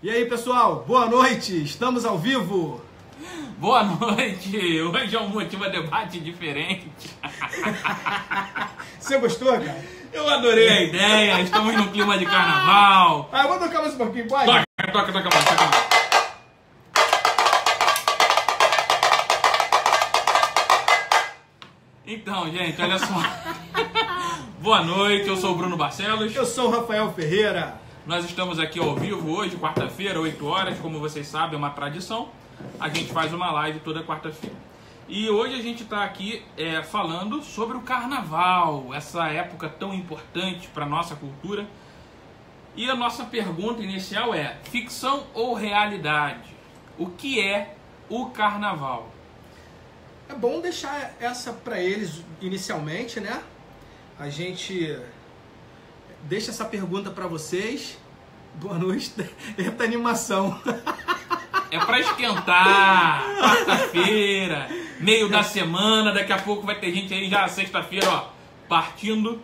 E aí, pessoal, boa noite, estamos ao vivo. Boa noite, hoje é um motivo a debate diferente. Você gostou, cara? Eu adorei a ideia, estamos no clima de carnaval. Ah, vamos tocar mais um pouquinho, pode? Toca mais. Então, gente, olha só. Boa noite, eu sou o Bruno Barcelos. Eu sou o Rafael Ferreira. Nós estamos aqui ao vivo hoje, quarta-feira, 8 horas, como vocês sabem, é uma tradição. A gente faz uma live toda quarta-feira. E hoje a gente está aqui falando sobre o carnaval, essa época tão importante para a nossa cultura. E a nossa pergunta inicial é: ficção ou realidade? O que é o carnaval? É bom deixar essa para eles inicialmente, né? A gente deixa essa pergunta para vocês. Boa noite, eita animação. É para esquentar, quarta-feira, meio da semana, daqui a pouco vai ter gente aí já sexta-feira, ó, partindo.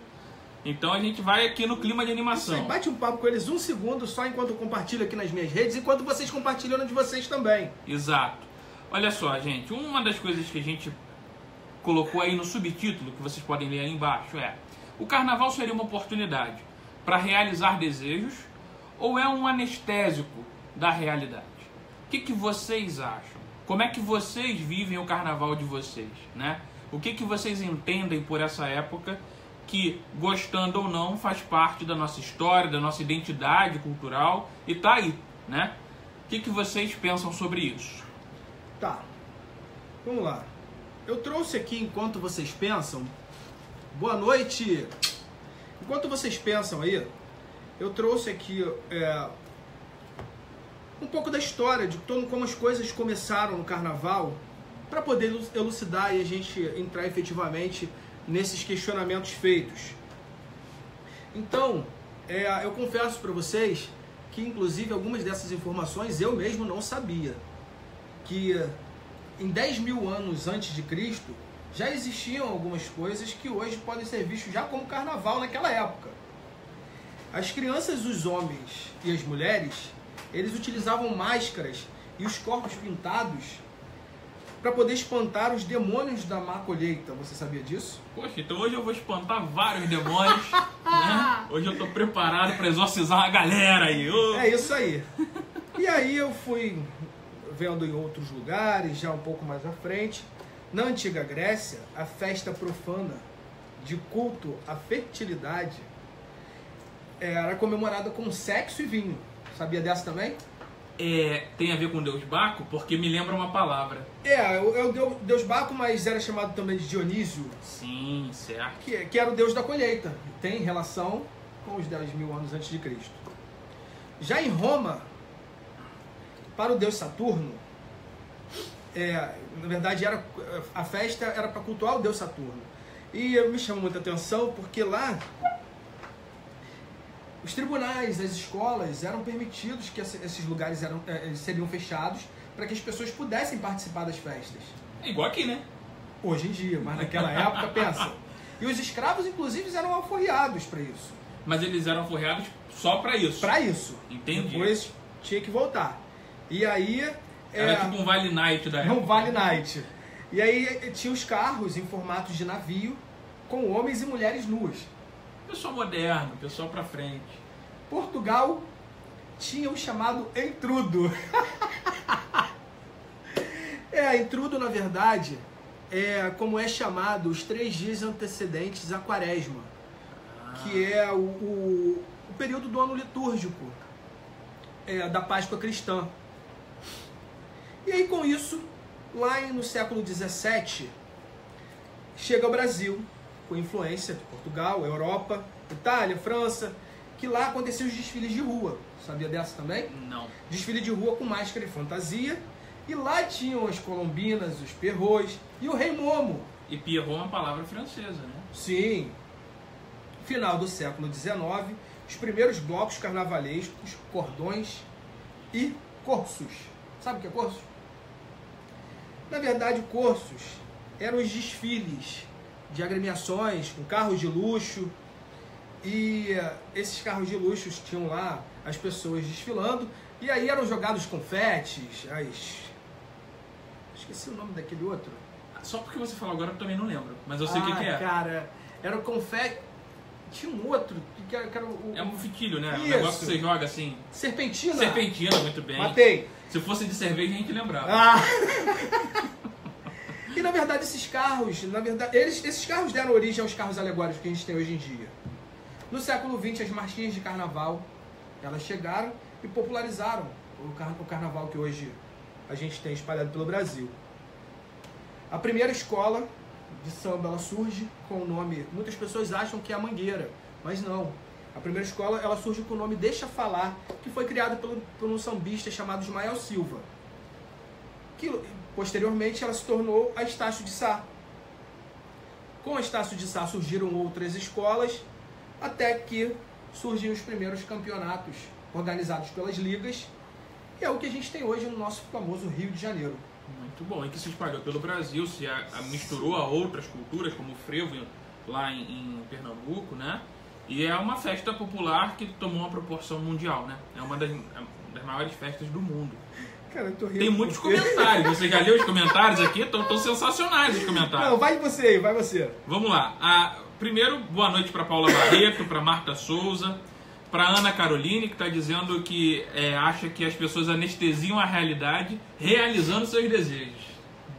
Então a gente vai aqui no clima de animação. Isso aí, bate um papo com eles um segundo só enquanto eu compartilho aqui nas minhas redes, enquanto vocês compartilham na de vocês também. Exato. Olha só, gente, uma das coisas que a gente colocou aí no subtítulo, que vocês podem ler aí embaixo, é: o carnaval seria uma oportunidade para realizar desejos ou é um anestésico da realidade? O que vocês acham? Como é que vocês vivem o carnaval de vocês, né? O que vocês entendem por essa época que, gostando ou não, faz parte da nossa história, da nossa identidade cultural e tá aí, né? O que vocês pensam sobre isso? Tá, vamos lá. Eu trouxe aqui, enquanto vocês pensam, boa noite! Enquanto vocês pensam aí, eu trouxe aqui um pouco da história de como as coisas começaram no carnaval, para poder elucidar e a gente entrar efetivamente nesses questionamentos feitos. Então, eu confesso para vocês que, inclusive, algumas dessas informações eu mesmo não sabia. Que em 10 mil anos antes de Cristo já existiam algumas coisas que hoje podem ser vistas já como carnaval naquela época. As crianças, os homens e as mulheres, eles utilizavam máscaras e os corpos pintados para poder espantar os demônios da má colheita. Você sabia disso? Poxa, então hoje eu vou espantar vários demônios, né? Hoje eu estou preparado para exorcizar a galera aí. É isso aí. E aí eu fui vendo em outros lugares, já um pouco mais à frente. Na antiga Grécia, a festa profana de culto à fertilidade era comemorada com sexo e vinho. Sabia dessa também? Tem a ver com o deus Baco, porque me lembra uma palavra. É o deus Baco, mas era chamado também de Dionísio. Sim, certo. Que era o deus da colheita. Tem relação com os 10 mil anos antes de Cristo. Já em Roma, para o deus Saturno, na verdade a festa era para cultuar o deus Saturno. E me chamou muita atenção porque lá os tribunais, as escolas eram permitidos que esses lugares seriam fechados para que as pessoas pudessem participar das festas. É igual aqui, né? Hoje em dia, mas naquela época, pensa. E os escravos, inclusive, eram alforriados para isso. Mas eles eram alforriados só para isso? Para isso. Entendi. Depois tinha que voltar. E aí... Era tipo um Vale Night da época. Um Vale Night. E aí tinha os carros em formatos de navio, com homens e mulheres nuas. Pessoal moderno, pessoal pra frente. Portugal tinha o chamado entrudo. Entrudo, na verdade, como é chamado os 3 dias antecedentes à Quaresma, que é o período do ano litúrgico da Páscoa cristã. E aí, com isso, lá no século XVII, chega ao Brasil, com influência de Portugal, Europa, Itália, França, que lá aconteciam os desfiles de rua. Sabia dessa também? Não. Desfile de rua com máscara e fantasia. E lá tinham as colombinas, os perrôs e o rei Momo. E Pierrot é uma palavra francesa, né? Sim. Final do século XIX, os primeiros blocos carnavalescos, cordões e cursos. Sabe o que é curso? Na verdade, cursos eram os desfiles de agremiações com carros de luxo, e esses carros de luxo tinham lá as pessoas desfilando, E aí eram jogados confetes, esqueci o nome daquele outro. Só porque você falou agora eu também não lembro, mas eu sei o que é. Cara, era o confete. Tinha um outro que era o. É um fitilho, né? Isso. Um negócio que você joga assim. Serpentina. Serpentina, muito bem. Matei. Se fosse de cerveja, a gente lembrava. E na verdade esses carros, esses carros deram origem aos carros alegóricos que a gente tem hoje em dia. No século XX, as marchinhas de carnaval, elas chegaram e popularizaram o carnaval que hoje a gente tem espalhado pelo Brasil. A primeira escola de samba, ela surge com o nome, muitas pessoas acham que é a Mangueira, mas não. A primeira escola, ela surge com o nome Deixa Falar, que foi criado por um sambista chamado Ismael Silva. Que posteriormente ela se tornou a Estácio de Sá. Com a Estácio de Sá surgiram outras escolas, até que surgiram os primeiros campeonatos organizados pelas ligas, e é o que a gente tem hoje no nosso famoso Rio de Janeiro. Muito bom, e que se espalhou pelo Brasil, se misturou a outras culturas, como o frevo lá em Pernambuco, né? E é uma festa popular que tomou uma proporção mundial, né? É uma das maiores festas do mundo. Cara, eu tô rindo. Tem muitos comentários, você já leu os comentários aqui? Estão sensacionais os comentários. Não, vai você aí, vai você. Vamos lá. Primeiro, boa noite para Paula Barreto, para Marta Souza, para Ana Caroline, que está dizendo que acha que as pessoas anestesiam a realidade realizando seus desejos.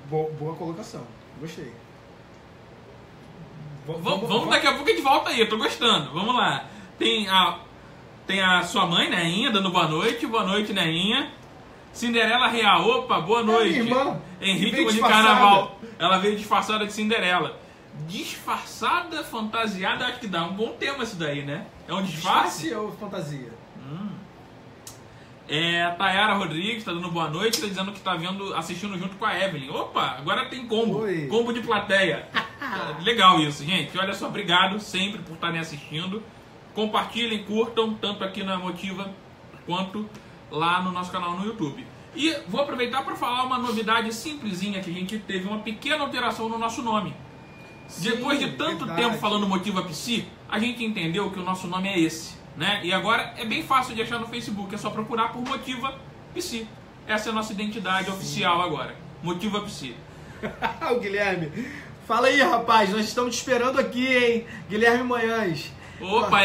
Boa colocação, gostei. Vamos daqui a pouco a gente volta aí, eu tô gostando. Vamos lá. Tem a sua mãe, Neinha, dando boa noite, Neinha. Cinderela Real, opa, boa noite. Minha irmã, em ritmo de carnaval. Ela veio disfarçada de Cinderela. Disfarçada, fantasiada, acho que dá um bom tema isso daí, né? É um disfarce? Disfarce ou fantasia? Tayara Rodrigues tá dando boa noite, tá dizendo que tá assistindo junto com a Evelyn. Opa, agora tem combo. Oi. Combo de plateia. Legal isso, gente. Olha só, obrigado sempre por estarem assistindo. Compartilhem, curtam, tanto aqui na Motiva quanto lá no nosso canal no YouTube. E vou aproveitar para falar uma novidade simplesinha, que a gente teve uma pequena alteração no nosso nome. Sim, depois de tanto tempo falando Motiva Psi, a gente entendeu que o nosso nome é esse, né? E agora é bem fácil de achar no Facebook, é só procurar por Motiva Psi. Essa é a nossa identidade oficial agora, Motiva Psi. O Guilherme, fala aí, rapaz, nós estamos te esperando aqui, hein? Guilherme Manhães. Opa,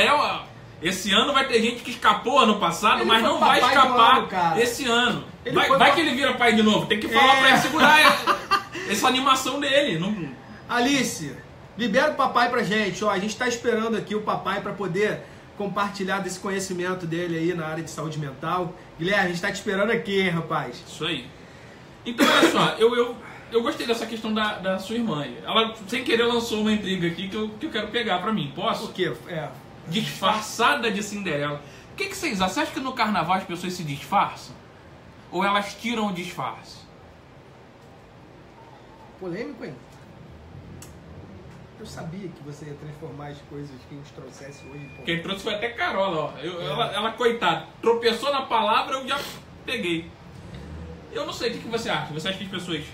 esse ano vai ter gente que escapou ano passado, Ele mas foi não vai papai escapar do ano, esse ano. Ele Vai, foi vai que ele vira pai de novo, tem que falar pra ele segurar essa animação dele. Não... Alice, libera o papai pra gente. Ó, a gente tá esperando aqui o papai para poder compartilhar desse conhecimento dele aí na área de saúde mental. Guilherme, a gente tá te esperando aqui, hein, rapaz. Isso aí. Então, olha só, eu gostei dessa questão da sua irmã. Ela, sem querer, lançou uma intriga aqui que eu quero pegar pra mim. Posso? Por quê? Disfarçada de Cinderela. O que vocês acham? Você acha que no carnaval as pessoas se disfarçam? Ou elas tiram o disfarce? Polêmico, hein? Eu sabia que você ia transformar as coisas que a gente trouxesse hoje. Quem trouxe foi até Carola, ó. Ela, coitada, tropeçou na palavra, eu já peguei. Eu não sei, o que você acha? Você acha que as pessoas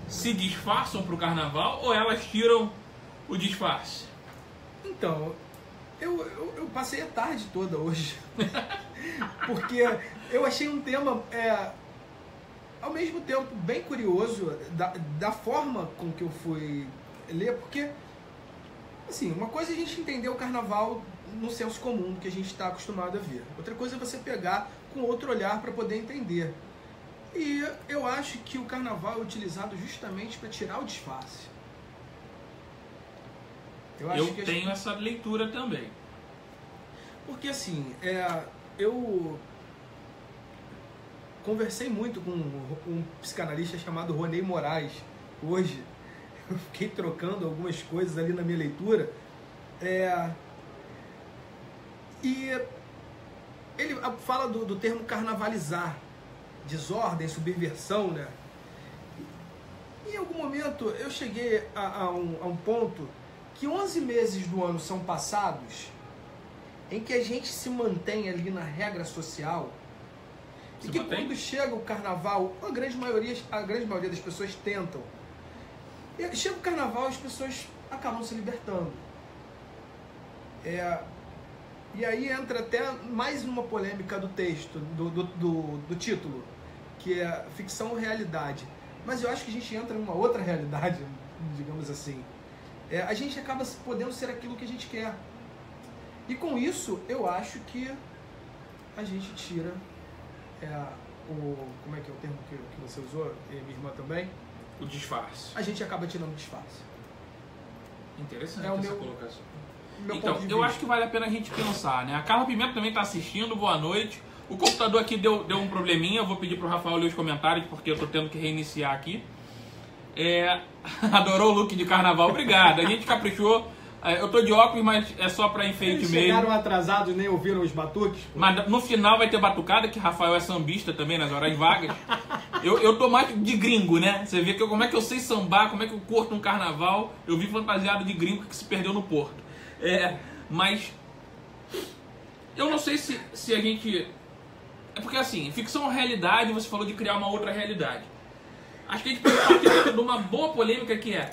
se disfarçam pro carnaval ou elas tiram o disfarce? Então, eu passei a tarde toda hoje. Porque eu achei um tema, ao mesmo tempo, bem curioso da forma com que eu fui ler, porque, assim, uma coisa é a gente entender o carnaval no senso comum, que a gente está acostumado a ver. Outra coisa é você pegar com outro olhar para poder entender. E eu acho que o carnaval é utilizado justamente para tirar o disfarce. Eu tenho essa leitura também. Porque assim, eu conversei muito com um psicanalista chamado Ronei Moraes hoje. Eu fiquei trocando algumas coisas ali na minha leitura. E ele fala do termo carnavalizar, desordem, subversão, né? E em algum momento eu cheguei a um ponto que 11 meses do ano são passados em que a gente se mantém ali na regra social e que quando chega o carnaval, a grande maioria das pessoas tentam. E chega o carnaval, as pessoas acabam se libertando. E aí entra até mais numa polêmica do texto, do título, que é ficção ou realidade. Mas eu acho que a gente entra numa outra realidade, digamos assim. A gente acaba podendo ser aquilo que a gente quer. E com isso, eu acho que a gente tira como é que é o termo que você usou, e minha irmã também? O disfarce. A gente acaba tirando o disfarce. Interessante essa colocação. Meu então, ponto de eu vista. acho que vale a pena a gente pensar, né? A Carla Pimenta também está assistindo, boa noite. O computador aqui deu um probleminha, eu vou pedir pro Rafael ler os comentários, porque eu tô tendo que reiniciar aqui. Adorou o look de carnaval, obrigado. A gente caprichou. Eu tô de óculos, mas é só pra enfeite Eles mesmo. chegaram atrasados e nem ouviram os batuques? Pô. Mas no final vai ter batucada, que Rafael é sambista também, nas horas vagas. Eu tô mais de gringo, né? Você vê como é que eu sei sambar, como é que eu curto um carnaval. Eu vi fantasiado de gringo que se perdeu no Porto. Mas eu não sei se a gente... É porque assim, ficção ou realidade, você falou de criar uma outra realidade. Acho que a gente pode partir de uma boa polêmica que é: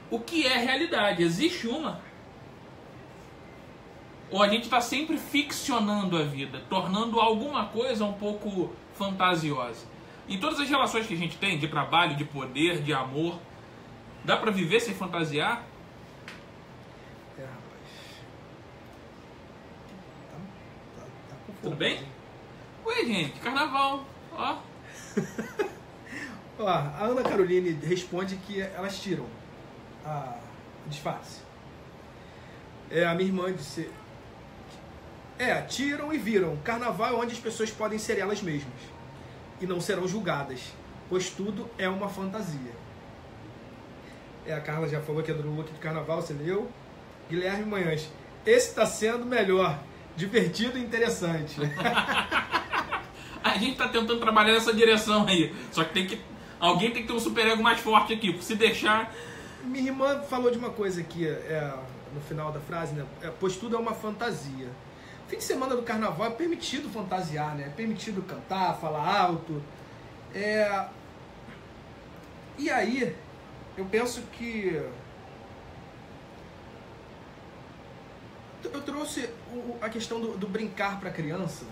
o que é realidade? Existe uma? Ou a gente está sempre ficcionando a vida, tornando alguma coisa um pouco fantasiosa? Em todas as relações que a gente tem, de trabalho, de poder, de amor, dá para viver sem fantasiar? Rapaz. Tá com fome. Tudo bem? Ué, gente, carnaval, ó. Ó, a Ana Caroline responde que elas tiram o disfarce. A minha irmã disse... tiram e viram. Carnaval é onde as pessoas podem ser elas mesmas e não serão julgadas, pois tudo é uma fantasia. A Carla já falou que é do look de carnaval, você leu? Guilherme Manhães: esse está sendo melhor, divertido e interessante. A gente tá tentando trabalhar nessa direção aí. Só que alguém tem que ter um super-ego mais forte aqui, porque se deixar... Minha irmã falou de uma coisa aqui, no final da frase, né? Pois tudo é uma fantasia. Fim de semana do carnaval é permitido fantasiar, né? É permitido cantar, falar alto. E aí, eu penso que... Eu trouxe a questão do brincar para a criança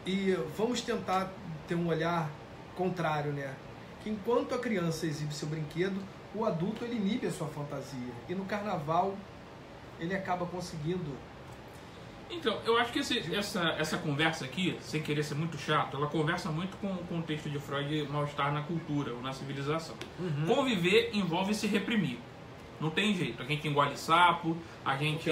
e vamos tentar ter um olhar contrário, né? Que enquanto a criança exibe seu brinquedo, o adulto ele inibe a sua fantasia. E no carnaval ele acaba conseguindo... Então, eu acho que essa conversa aqui, sem querer ser muito chato, ela conversa muito com o contexto de Freud, mal-estar na cultura ou na civilização. Uhum. Conviver envolve se reprimir. Não tem jeito. A gente engole sapo, a gente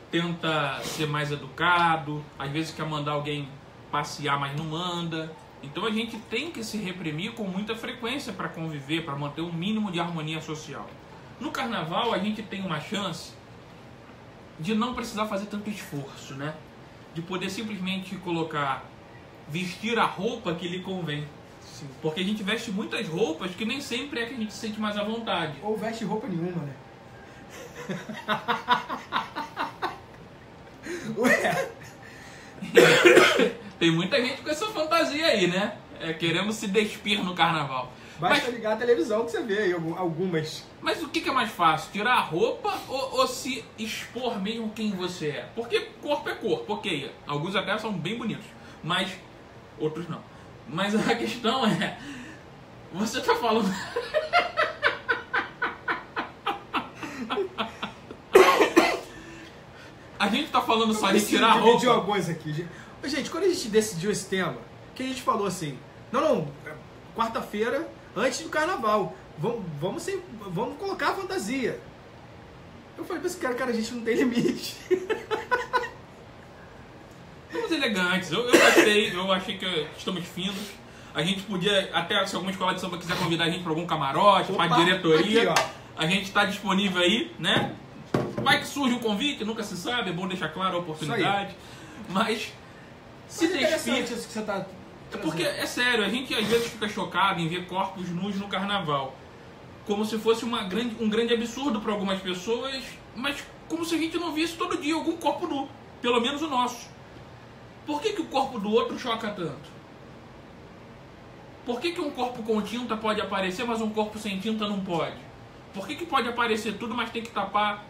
tenta ser mais educado, às vezes quer mandar alguém passear, mas não manda. Então a gente tem que se reprimir com muita frequência para conviver, para manter um mínimo de harmonia social. No carnaval a gente tem uma chance de não precisar fazer tanto esforço, né? De poder simplesmente vestir a roupa que lhe convém. Sim. Porque a gente veste muitas roupas que nem sempre é que a gente se sente mais à vontade. Ou veste roupa nenhuma, né? Ué? Tem muita gente com essa fantasia aí, né? Queremos se despir no carnaval. Basta ligar a televisão que você vê aí algumas. Mas o que é mais fácil? Tirar a roupa ou se expor mesmo quem você é? Porque corpo é corpo, ok. Alguns até são bem bonitos, mas outros não. Mas a questão é... Você tá falando... A gente tá falando só de tirar a roupa. Dividiu alguns aqui. Gente, quando a gente decidiu esse tema, que a gente falou assim... Não, quarta-feira, antes do carnaval, vamos colocar a fantasia. Eu falei pra esse cara, a gente não tem limite. Estamos elegantes, eu gostei, eu achei que estamos finos. A gente podia, até se alguma escola de samba quiser convidar a gente para algum camarote, para diretoria, aqui, a gente está disponível aí, né? Vai que surge um convite, nunca se sabe, é bom deixar claro a oportunidade. Mas se despir... isso que você tá... Porque, é sério, a gente às vezes fica chocado em ver corpos nus no carnaval. Como se fosse um grande absurdo para algumas pessoas, mas como se a gente não visse todo dia algum corpo nu, pelo menos o nosso. Por que o corpo do outro choca tanto? Por que um corpo com tinta pode aparecer, mas um corpo sem tinta não pode? Por que pode aparecer tudo, mas tem que tapar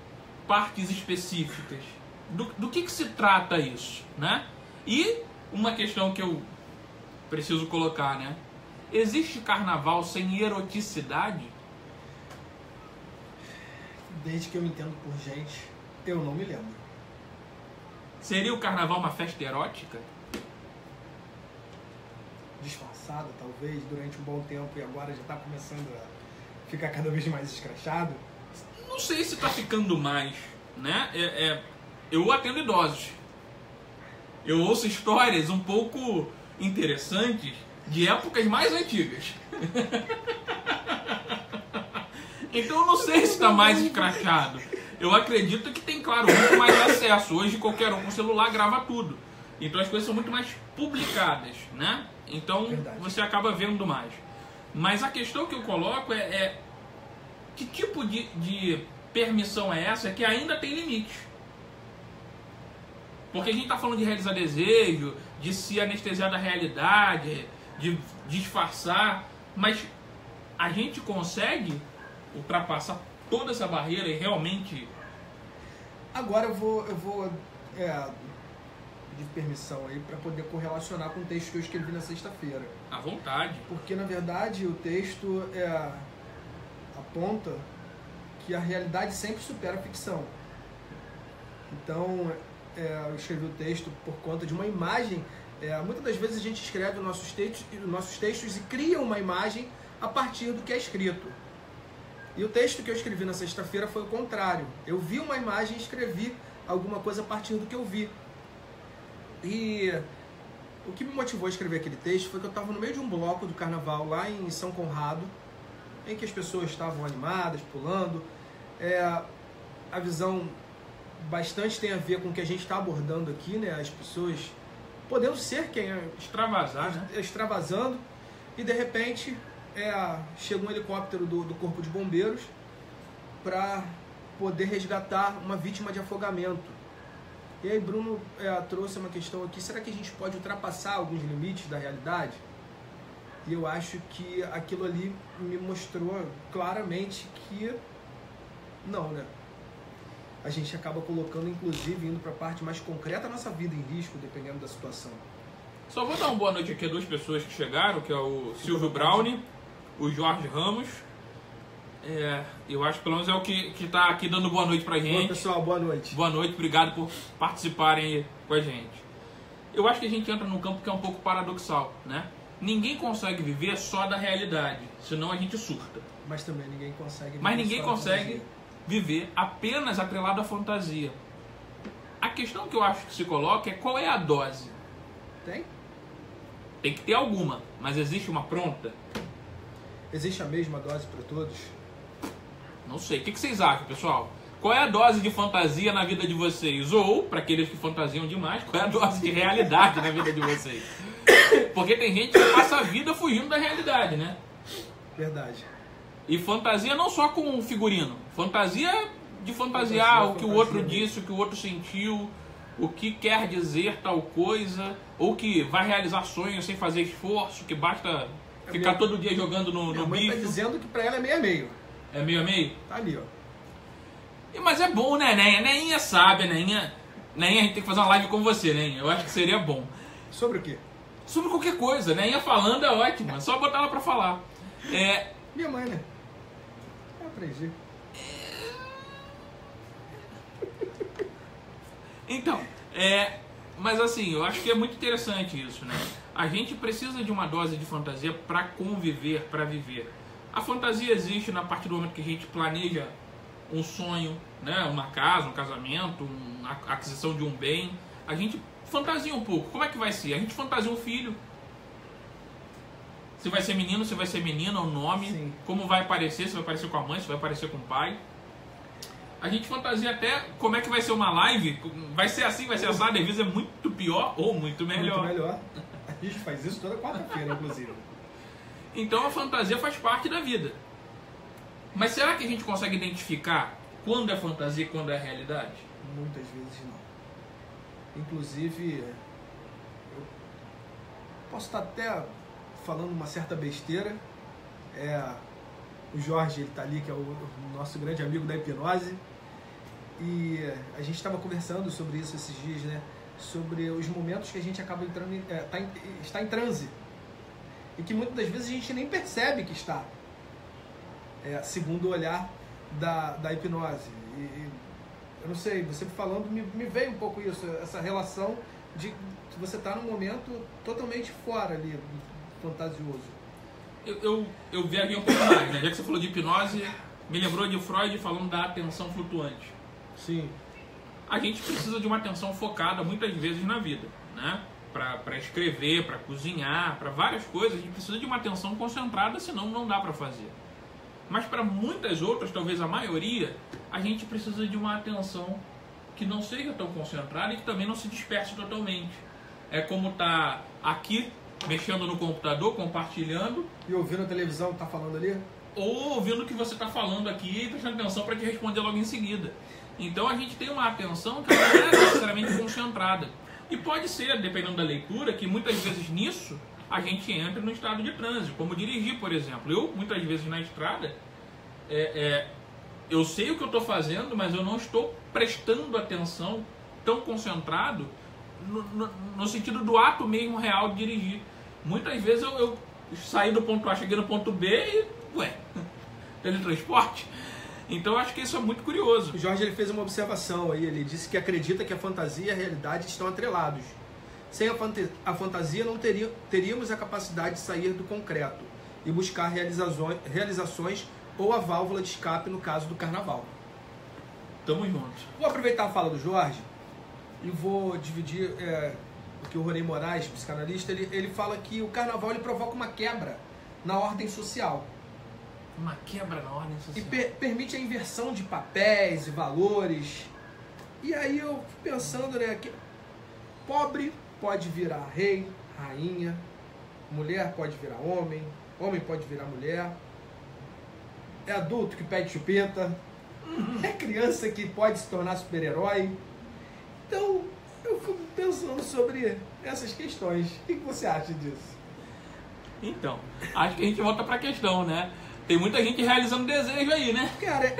partes específicas? do que se trata isso, né? E uma questão que eu preciso colocar, né? Existe carnaval sem eroticidade? Desde que eu me entendo por gente, eu não me lembro. Seria o carnaval uma festa erótica? Disfarçada, talvez, durante um bom tempo, e agora já está começando a ficar cada vez mais escrachado. Não sei se está ficando mais, né? Eu atendo idosos. Eu ouço histórias um pouco interessantes de épocas mais antigas. Então eu não sei se está mais escrachado. Eu acredito que tem, claro, muito mais acesso. Hoje qualquer um com celular grava tudo. Então as coisas são muito mais publicadas, né? Então Verdade. você acaba vendo mais. Mas a questão que eu coloco é que tipo de permissão é essa que ainda tem limite? Porque a gente está falando de realizar desejo, de se anestesiar da realidade, de disfarçar, mas a gente consegue ultrapassar toda essa barreira e realmente... Agora eu vou pedir permissão aí para poder correlacionar com o texto que eu escrevi na sexta-feira. À vontade. Porque, na verdade, o texto aponta que a realidade sempre supera a ficção. Então, eu escrevi o texto por conta de uma imagem. Muitas das vezes a gente escreve os nossos textos e cria uma imagem a partir do que é escrito. E o texto que eu escrevi na sexta-feira foi o contrário. Eu vi uma imagem e escrevi alguma coisa a partir do que eu vi. E o que me motivou a escrever aquele texto foi que eu estava no meio de um bloco do carnaval lá em São Conrado, em que as pessoas estavam animadas, pulando. A visão bastante tem a ver com o que a gente está abordando aqui, né? As pessoas podendo ser quem Extravasar, né? extravasando, e de repente chega um helicóptero do Corpo de Bombeiros para poder resgatar uma vítima de afogamento. E aí Bruno trouxe uma questão aqui: será que a gente pode ultrapassar alguns limites da realidade? E eu acho que aquilo ali me mostrou claramente que não, né? A gente acaba colocando, inclusive, indo para a parte mais concreta, a nossa vida em risco, dependendo da situação. Só vou dar uma boa noite aqui a duas pessoas que chegaram, que é o Silvio Brownie, o Jorge Ramos. Eu acho que pelo menos é o que está aqui dando boa noite pra gente. Oi, pessoal, boa noite. Boa noite, obrigado por participarem com a gente. Eu acho que a gente entra num campo que é um pouco paradoxal, né? Ninguém consegue viver só da realidade, senão a gente surta. Mas também ninguém consegue viver. Mas ninguém só da consegue fantasia. viver apenas atrelado à fantasia. A questão que eu acho que se coloca é qual é a dose. Tem? Tem que ter alguma, mas existe uma pronta? Existe a mesma dose para todos? Não sei. O que vocês acham, pessoal? Qual é a dose de fantasia na vida de vocês? Ou, para aqueles que fantasiam demais, qual é a dose de realidade na vida de vocês? Porque tem gente que passa a vida fugindo da realidade, né? Verdade. E fantasia não só com o figurino. Fantasia de fantasiar o que o outro disse, o que o outro sentiu, o que quer dizer tal coisa, ou que vai realizar sonhos sem fazer esforço, que basta ficar todo dia jogando no Minha mãe bicho. tá dizendo que para ela é meio a meio. É meio a meio? Tá ali, ó. Mas é bom, né, Nenha? Nenha sabe, Nenha. Nenha, a gente tem que fazer uma live com você, Nenha. Eu acho que seria bom. Sobre o quê? Sobre qualquer coisa, Nenha falando é ótimo. É só botar ela pra falar. Minha mãe, né? Eu aprendi. Então, mas assim, eu acho que é muito interessante isso, né? A gente precisa de uma dose de fantasia para conviver, para viver. A fantasia existe na partir do momento que a gente planeja um sonho, né? Uma casa, um casamento, a aquisição de um bem. A gente fantasia um pouco. Como é que vai ser? A gente fantasia um filho. Se vai ser menino, se vai ser menina, o nome, Sim. como vai aparecer, se vai aparecer com a mãe, se vai aparecer com o pai. A gente fantasia até como é que vai ser uma live. Vai ser assim, vai ser assado, às vezes é muito pior ou muito melhor. Muito melhor. A gente faz isso toda quarta-feira, inclusive. Então a fantasia faz parte da vida. Mas será que a gente consegue identificar quando é fantasia e quando é realidade? Muitas vezes não. Inclusive, eu posso estar até falando uma certa besteira. O Jorge, ele tá ali, que é o nosso grande amigo da hipnose. E a gente estava conversando sobre isso esses dias, né? Sobre os momentos que a gente acaba entrando está em transe. E que muitas das vezes a gente nem percebe que está. Segundo o olhar da hipnose. E eu não sei, você falando, me veio um pouco isso, essa relação de que você está num momento totalmente fora ali, fantasioso. Eu viajei um pouco mais, né? Já que você falou de hipnose, me lembrou de Freud falando da atenção flutuante. Sim. A gente precisa de uma atenção focada muitas vezes na vida, né? Para escrever, para cozinhar, para várias coisas, a gente precisa de uma atenção concentrada, senão não dá para fazer. Mas para muitas outras, talvez a maioria, a gente precisa de uma atenção que não seja tão concentrada e que também não se disperse totalmente. É como estar aqui, mexendo no computador, compartilhando. E ouvindo a televisão que tá falando ali? Ou ouvindo o que você está falando aqui e prestando atenção para te responder logo em seguida. Então a gente tem uma atenção que não é necessariamente concentrada. E pode ser, dependendo da leitura, que muitas vezes nisso a gente entra no estado de transe, como dirigir, por exemplo. Eu, muitas vezes na estrada, eu sei o que eu estou fazendo, mas eu não estou prestando atenção tão concentrado no sentido do ato mesmo real de dirigir. Muitas vezes eu saí do ponto A, cheguei no ponto B e, teletransporte. Então eu acho que isso é muito curioso. O Jorge ele fez uma observação aí, ele disse que acredita que a fantasia e a realidade estão atrelados. Sem a fantasia não teríamos a capacidade de sair do concreto e buscar realizações ou a válvula de escape no caso do carnaval. Tamo juntos. Vou aproveitar a fala do Jorge e vou dividir o que o Ronei Moraes, psicanalista, ele fala que o carnaval ele provoca uma quebra na ordem social. Uma quebra na ordem social. E permite a inversão de papéis e valores. E aí eu fico pensando, né, que pobre pode virar rei, rainha, mulher pode virar homem, homem pode virar mulher, é adulto que pede chupeta, é criança que pode se tornar super-herói. Então, eu fico pensando sobre essas questões. O que você acha disso? Então, acho que a gente volta pra questão, né? Tem muita gente realizando desejo aí, né? Cara,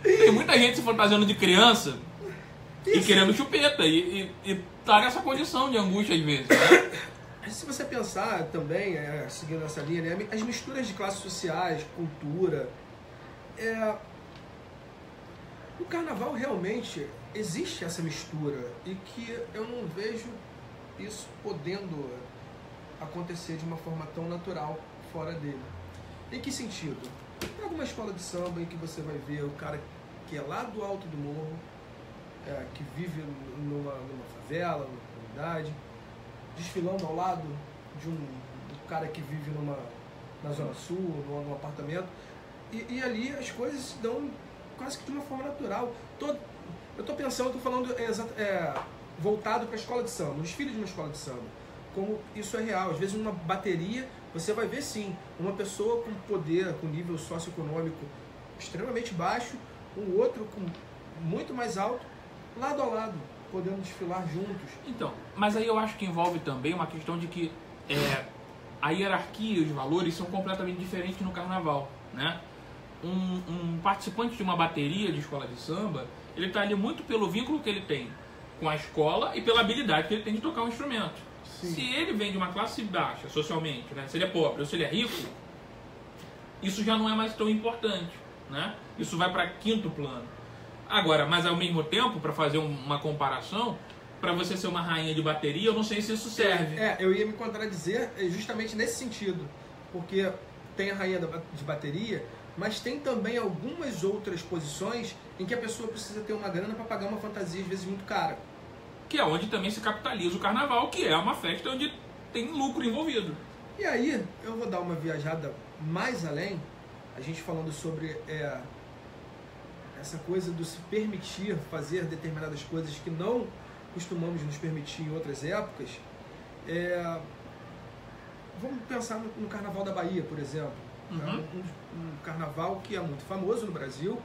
tem muita gente se fantasiando de criança e querendo chupeta e tá nessa condição de angústia às vezes, né? Se você pensar também, seguindo essa linha, né, as misturas de classes sociais, cultura, no carnaval realmente existe essa mistura e que eu não vejo isso podendo acontecer de uma forma tão natural fora dele. Em que sentido? Em alguma escola de samba em que você vai ver o cara que é lá do alto do morro, que vive numa favela, numa comunidade, desfilando ao lado de um cara que vive na Zona Sul, num apartamento, e ali as coisas se dão quase que de uma forma natural. Eu estou pensando, estou falando voltado para a escola de samba, os filhos de uma escola de samba, como isso é real. Às vezes numa bateria você vai ver sim, uma pessoa com poder, com nível socioeconômico extremamente baixo, um outro com muito mais alto, lado a lado, podendo desfilar juntos. Então, mas aí eu acho que envolve também uma questão de que a hierarquia e os valores são completamente diferentes no carnaval, né? Um participante de uma bateria de escola de samba, ele está ali muito pelo vínculo que ele tem com a escola e pela habilidade que ele tem de tocar um instrumento. Sim. Se ele vem de uma classe baixa socialmente, né? Se ele é pobre ou se ele é rico, isso já não é mais tão importante, né? Isso vai para quinto plano. Agora, mas ao mesmo tempo, para fazer uma comparação, para você ser uma rainha de bateria, eu não sei se isso serve. Eu ia me contradizer justamente nesse sentido, porque tem a rainha de bateria, mas tem também algumas outras posições em que a pessoa precisa ter uma grana para pagar uma fantasia, às vezes muito cara. Que é onde também se capitaliza o carnaval, que é uma festa onde tem lucro envolvido. E aí, eu vou dar uma viajada mais além, a gente falando sobre essa coisa do se permitir fazer determinadas coisas que não costumamos nos permitir em outras épocas. Vamos pensar no Carnaval da Bahia, por exemplo. Uhum. Um carnaval que é muito famoso no Brasil,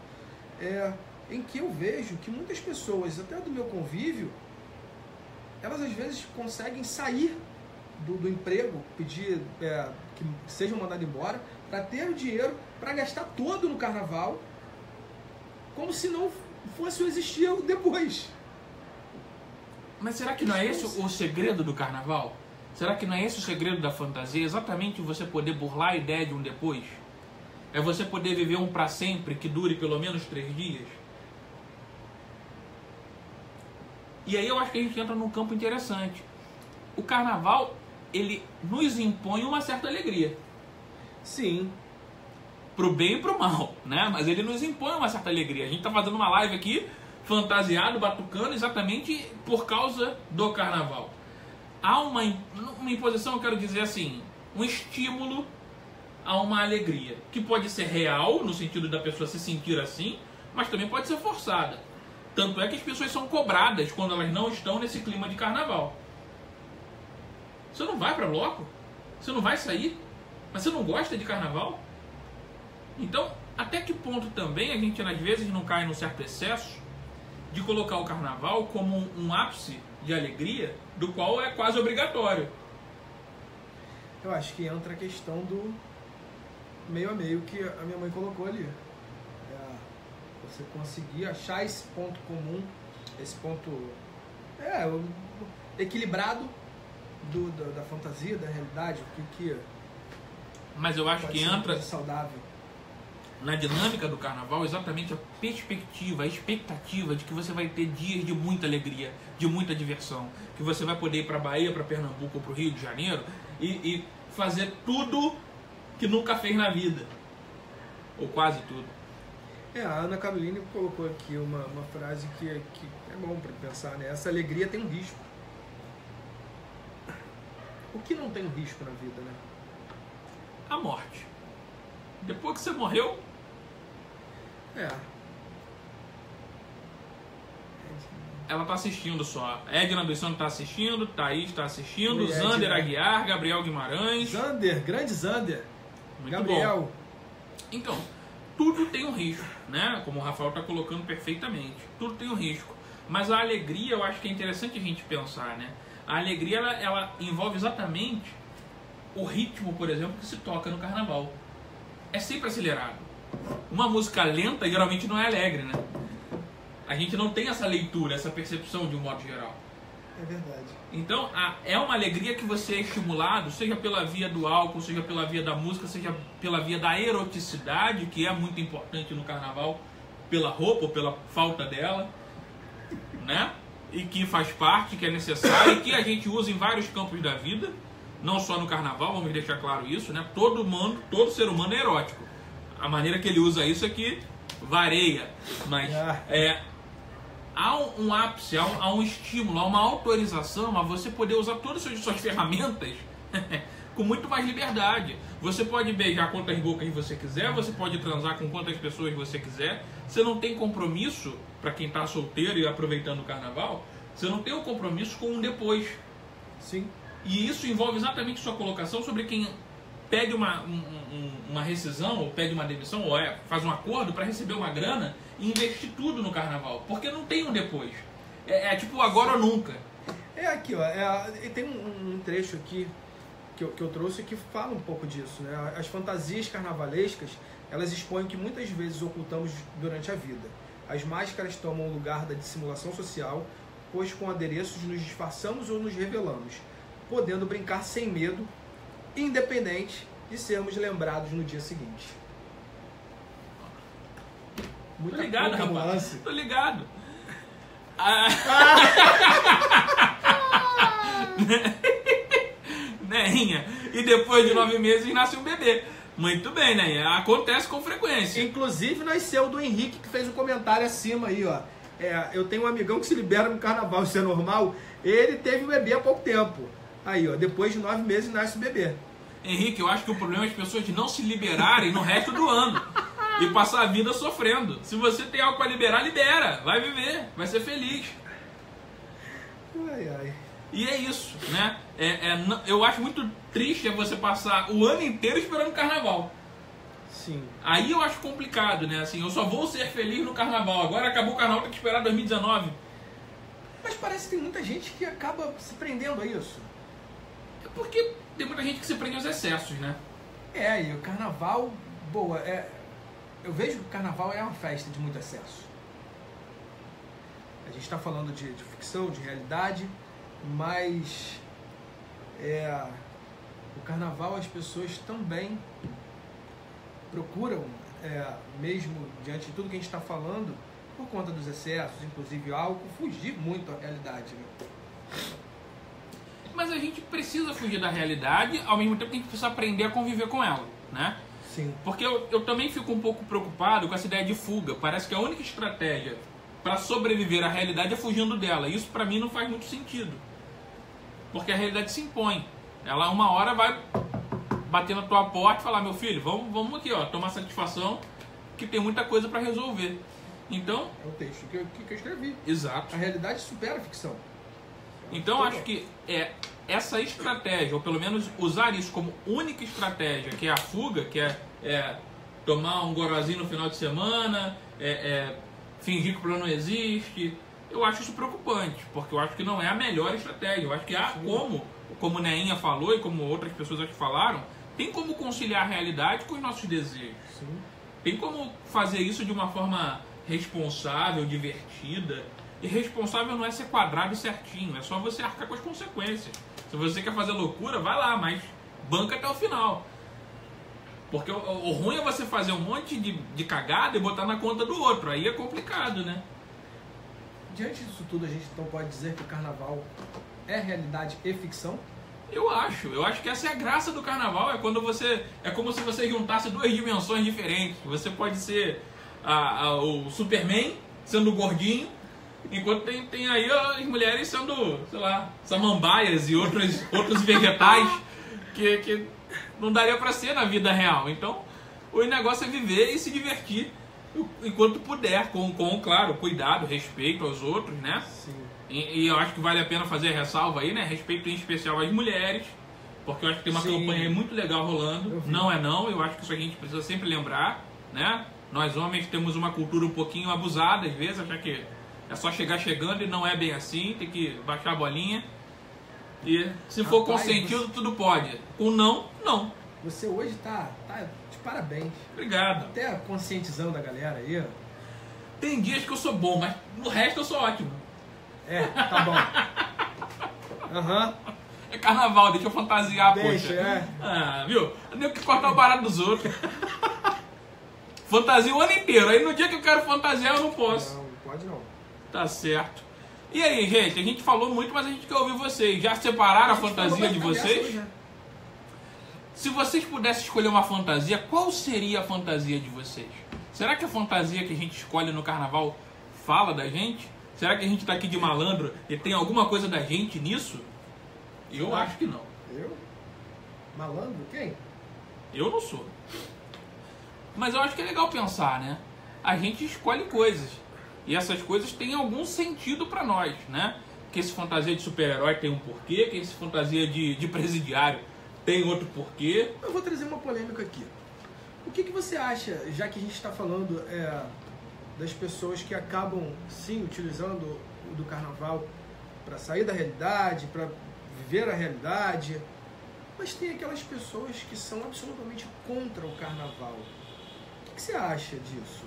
em que eu vejo que muitas pessoas, até do meu convívio, elas às vezes conseguem sair do emprego, pedir que sejam mandadas embora, para ter o dinheiro para gastar todo no carnaval, como se não fosse existir o depois. Mas será que não é esse o segredo do carnaval? Será que não é esse o segredo da fantasia? Exatamente você poder burlar a ideia de um depois? É você poder viver um pra sempre que dure pelo menos 3 dias? E aí eu acho que a gente entra num campo interessante. O carnaval, ele nos impõe uma certa alegria. Sim. Pro bem e pro mal, né? Mas ele nos impõe uma certa alegria. A gente tá fazendo uma live aqui, fantasiado, batucando, exatamente por causa do carnaval. Há uma imposição, eu quero dizer assim, um estímulo a uma alegria, que pode ser real, no sentido da pessoa se sentir assim, mas também pode ser forçada. Tanto é que as pessoas são cobradas quando elas não estão nesse clima de carnaval. Você não vai para bloco? Você não vai sair? Mas você não gosta de carnaval? Então, até que ponto também a gente às vezes não cai num certo excesso de colocar o carnaval como um ápice de alegria, do qual é quase obrigatório? Eu acho que entra a questão do meio a meio que a minha mãe colocou ali. Você conseguir achar esse ponto comum, esse ponto equilibrado da fantasia, da realidade, o que mas eu acho que entra saudável na dinâmica do carnaval exatamente a perspectiva, a expectativa de que você vai ter dias de muita alegria, de muita diversão, que você vai poder ir para Bahia, para Pernambuco ou para o Rio de Janeiro e fazer tudo que nunca fez na vida, ou quase tudo. A Ana Carolina colocou aqui uma frase que é bom para pensar, né? Essa alegria tem um risco. O que não tem um risco na vida, né? A morte. Depois que você morreu... Ela tá assistindo só. Edna dos Santos tá assistindo, Thaís tá assistindo, Zander Aguiar, Gabriel Guimarães. Zander, grande Zander. Muito Gabriel. Bom. Então, tudo tem um risco, né? Como o Rafael tá colocando perfeitamente. Tudo tem um risco. Mas a alegria, eu acho que é interessante a gente pensar, né? A alegria, ela envolve exatamente o ritmo, por exemplo, que se toca no carnaval. É sempre acelerado. Uma música lenta geralmente não é alegre, né? A gente não tem essa leitura, essa percepção de um modo geral. É verdade. Então, é uma alegria que você é estimulado, seja pela via do álcool, seja pela via da música, seja pela via da eroticidade, que é muito importante no carnaval, pela roupa ou pela falta dela, né? E que faz parte, que é necessário, e que a gente usa em vários campos da vida, não só no carnaval, vamos deixar claro isso, né? Todo ser humano é erótico. A maneira que ele usa isso é que varia, mas há um ápice, há um estímulo, há uma autorização a você poder usar todas as suas ferramentas com muito mais liberdade. Você pode beijar quantas bocas você quiser, você pode transar com quantas pessoas você quiser. Você não tem compromisso, para quem está solteiro e aproveitando o carnaval, você não tem um compromisso com um depois. Sim. E isso envolve exatamente sua colocação sobre quem pede uma rescisão, ou pede uma demissão, ou faz um acordo para receber uma grana e investir tudo no carnaval. Porque não tem um depois. É tipo agora ou nunca. Aqui, tem um trecho aqui que eu trouxe que fala um pouco disso, né? As fantasias carnavalescas, elas expõem o que muitas vezes ocultamos durante a vida. As máscaras tomam o lugar da dissimulação social, pois com adereços nos disfarçamos ou nos revelamos, podendo brincar sem medo, independente de sermos lembrados no dia seguinte. Tô ligado, rapaz. Tô ligado. Neinha. E depois de 9 meses nasce um bebê. Muito bem, né? Acontece com frequência. Inclusive nasceu do Henrique, que fez um comentário acima aí, ó. Eu tenho um amigão que se libera no carnaval, isso é normal. Ele teve um bebê há pouco tempo. Aí, ó, depois de 9 meses nasce o bebê. Henrique, eu acho que o problema é as pessoas não se liberarem no resto do ano e passar a vida sofrendo. Se você tem algo para liberar, libera. Vai viver, vai ser feliz. Ai. E é isso, né? Eu acho muito triste você passar o ano inteiro esperando o carnaval. Sim. Aí eu acho complicado, né? Assim, eu só vou ser feliz no carnaval. Agora acabou o carnaval, tem que esperar 2019. Mas parece que tem muita gente que acaba se prendendo a isso. É porque tem muita gente que se prende aos excessos, né? E o carnaval boa. Eu vejo que o carnaval é uma festa de muito excesso. A gente está falando de ficção, de realidade, mas o carnaval as pessoas também procuram, mesmo diante de tudo que a gente está falando, por conta dos excessos, inclusive álcool, fugir muito da realidade. Né? Mas a gente precisa fugir da realidade, ao mesmo tempo que a gente precisa aprender a conviver com ela, né? Sim. Porque eu também fico um pouco preocupado com essa ideia de fuga. Parece que a única estratégia para sobreviver à realidade é fugindo dela. Isso para mim não faz muito sentido. Porque a realidade se impõe. Ela uma hora vai bater na tua porta e falar: meu filho, vamos aqui, ó, tomar satisfação, que tem muita coisa para resolver. Então... É o texto que eu escrevi. Exato. A realidade supera a ficção. Então acho que essa estratégia, ou pelo menos usar isso como única estratégia, que é a fuga, que é tomar um gorozinho no final de semana, fingir que o problema não existe, eu acho isso preocupante, porque eu acho que não é a melhor estratégia. Eu acho que há como o Neinha falou e como outras pessoas aqui falaram, tem como conciliar a realidade com os nossos desejos. Sim. Tem como fazer isso de uma forma responsável, divertida. E responsável não é ser quadrado e certinho, é só você arcar com as consequências. Se você quer fazer loucura, vai lá, mas banca até o final. Porque o ruim é você fazer um monte de cagada e botar na conta do outro. Aí é complicado, né? Diante disso tudo, a gente então pode dizer que o carnaval é realidade e ficção? Eu acho que essa é a graça do carnaval. É como se você juntasse duas dimensões diferentes. Você pode ser o Superman, sendo gordinho, enquanto tem aí as mulheres sendo, sei lá, samambaias e outros vegetais que não daria pra ser na vida real. Então, o negócio é viver e se divertir enquanto puder, com claro, cuidado, respeito aos outros, né? Sim. E eu acho que vale a pena fazer a ressalva aí, né? Respeito em especial às mulheres, porque eu acho que tem uma campanha muito legal rolando. Não, eu acho que isso a gente precisa sempre lembrar, né? Nós homens temos uma cultura um pouquinho abusada às vezes, achar que é só chegar chegando, e não é bem assim, tem que baixar a bolinha. E se for consentido, tudo pode. Com não. Você hoje tá de parabéns. Obrigado. Até conscientizando a galera aí. Tem dias que eu sou bom, mas no resto eu sou ótimo. Tá bom. Aham. É carnaval, deixa eu fantasiar, Deixa, poxa. Viu? Eu tenho que cortar o barato dos outros. Fantasia o ano inteiro. Aí no dia que eu quero fantasiar, eu não posso. Não pode não. Tá certo. E aí, gente? A gente falou muito, mas a gente quer ouvir vocês. Já separaram a fantasia de vocês? Se vocês pudessem escolher uma fantasia, qual seria a fantasia de vocês? Será que a fantasia que a gente escolhe no carnaval fala da gente? Será que a gente tá aqui de malandro e tem alguma coisa da gente nisso? Eu acho que não. Eu? Malandro? Quem? Eu não sou. Mas eu acho que é legal pensar, né? A gente escolhe coisas. E essas coisas têm algum sentido pra nós, né? Que esse fantasia de super-herói tem um porquê, que esse fantasia de presidiário tem outro porquê. Eu vou trazer uma polêmica aqui. O que você acha, já que a gente está falando das pessoas que acabam, sim, utilizando o do carnaval para sair da realidade, para viver a realidade, mas tem aquelas pessoas que são absolutamente contra o carnaval. O que você acha disso?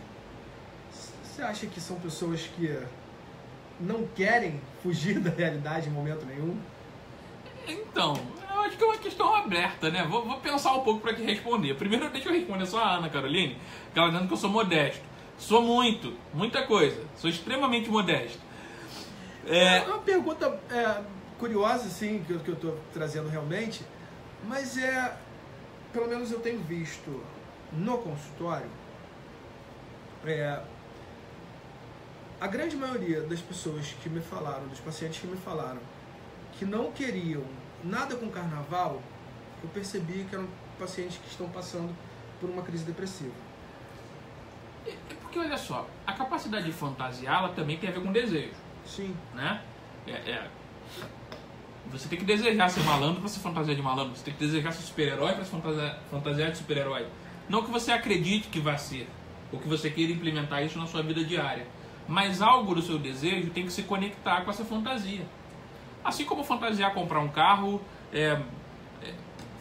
Você acha que são pessoas que não querem fugir da realidade em momento nenhum? Então, eu acho que é uma questão aberta, né? Vou pensar um pouco para te responder. Primeiro, deixa eu responder só a Ana Caroline, que ela dizendo que eu sou modesto. Sou muita coisa. Sou extremamente modesto. É uma pergunta curiosa, sim, que eu estou trazendo realmente, mas pelo menos eu tenho visto no consultório, a grande maioria das pessoas que me falaram, dos pacientes que me falaram, que não queriam nada com carnaval, eu percebi que eram pacientes que estão passando por uma crise depressiva. Porque, olha só, a capacidade de fantasiar, ela também tem a ver com desejo. Sim. Né? Você tem que desejar ser malandro para se fantasiar de malandro. Você tem que desejar ser super-herói para se fantasiar de super-herói. Não que você acredite que vai ser, ou que você queira implementar isso na sua vida diária. Mas algo do seu desejo tem que se conectar com essa fantasia. Assim como fantasiar comprar um carro,